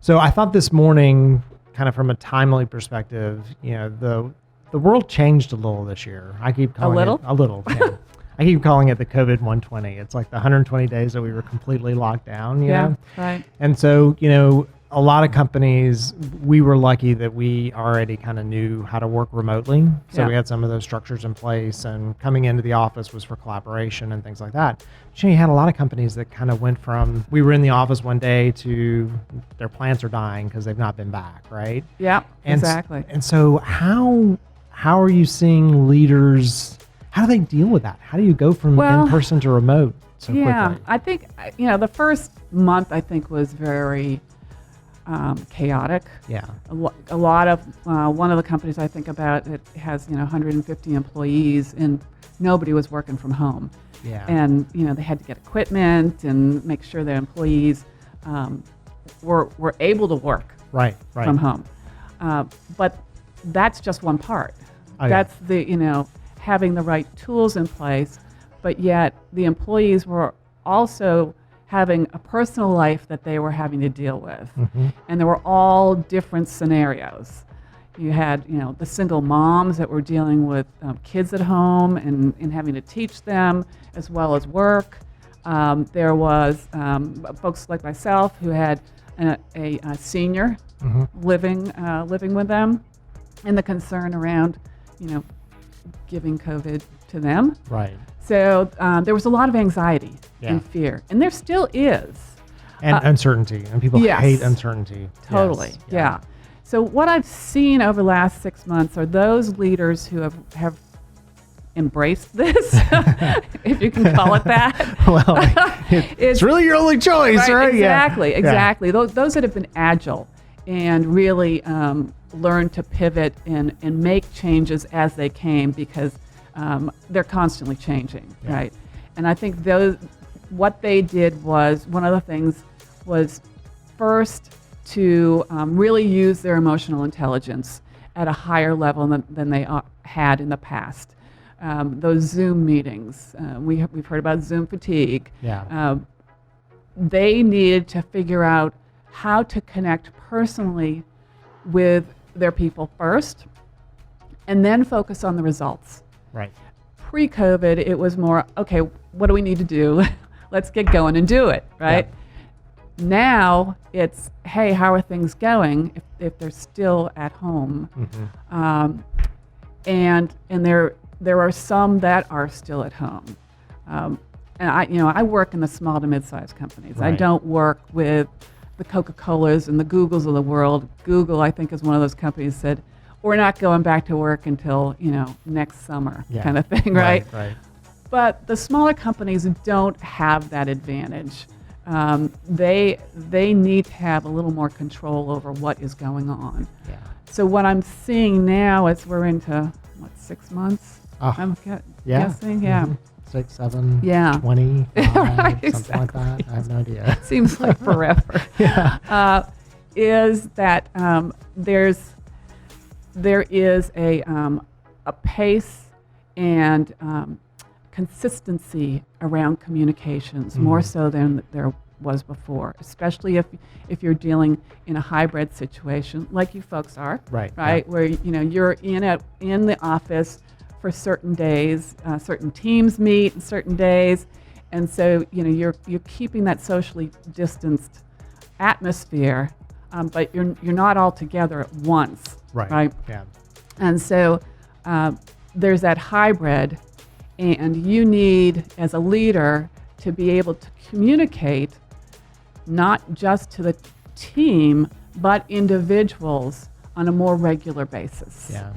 So I thought this morning, kind of from a timely perspective, the world changed a little this year. I keep calling it a little. Yeah. I keep calling it the COVID 120. It's like the 120 days that we were completely locked down. You know? Right. And so, a lot of companies, we were lucky that we already kind of knew how to work remotely. So we had some of those structures in place, and coming into the office was for collaboration and things like that. But you had a lot of companies that kind of went from, we were in the office one day to their plants are dying because they've not been back, right? Yeah, exactly. And so how are you seeing leaders, how do they deal with that? How do you go from in-person to remote so quickly? I think, the first month I think was very chaotic. Yeah. A lot of, one of the companies I think about, it has, 150 employees and nobody was working from home. Yeah. And, they had to get equipment and make sure their employees were able to work from home. But that's just one part. That's the, having the right tools in place, but yet the employees were also having a personal life that they were having to deal with. Mm-hmm. And there were all different scenarios. You had, the single moms that were dealing with kids at home and having to teach them as well as work. There was folks like myself who had a senior living with them, and the concern around, giving COVID to them. Right. So there was a lot of anxiety and fear, and there still is. And uncertainty, and people hate uncertainty. Totally, yeah. So what I've seen over the last 6 months are those leaders who have embraced this, if you can call it that. Well, it's really your only choice, right? Exactly, exactly. Those that have been agile and really learned to pivot and make changes as they came, because they're constantly changing, right? And I think what they did was, one of the things was first to really use their emotional intelligence at a higher level than they had in the past. Those Zoom meetings, we've heard about Zoom fatigue. Yeah. They needed to figure out how to connect personally with their people first, and then focus on the results. Right. Pre-COVID, it was more, okay, what do we need to do? Let's get going and do it, right? Yep. Now it's, hey, how are things going if they're still at home? Mm-hmm. And there are some that are still at home. And I work in the small to mid-sized companies. Right. I don't work with the Coca-Colas and the Googles of the world. Google, I think, is one of those companies that said, we're not going back to work until, next summer, kind of thing, right? Right. But the smaller companies don't have that advantage. They need to have a little more control over what is going on. Yeah. So what I'm seeing now is we're into, 6 months? I'm guessing, Mm-hmm. 6, 7, 20, 5, right, something like that. I have no idea. Seems like forever. Is that there is a pace and consistency around communications, more so than there was before, especially if you're dealing in a hybrid situation like you folks are, right? Where you're in the office for certain days, certain teams meet on certain days, and so you're keeping that socially distanced atmosphere, but you're not all together at once, right? Yeah. And so there's that hybrid, and you need, as a leader, to be able to communicate not just to the team, but individuals on a more regular basis. Yeah.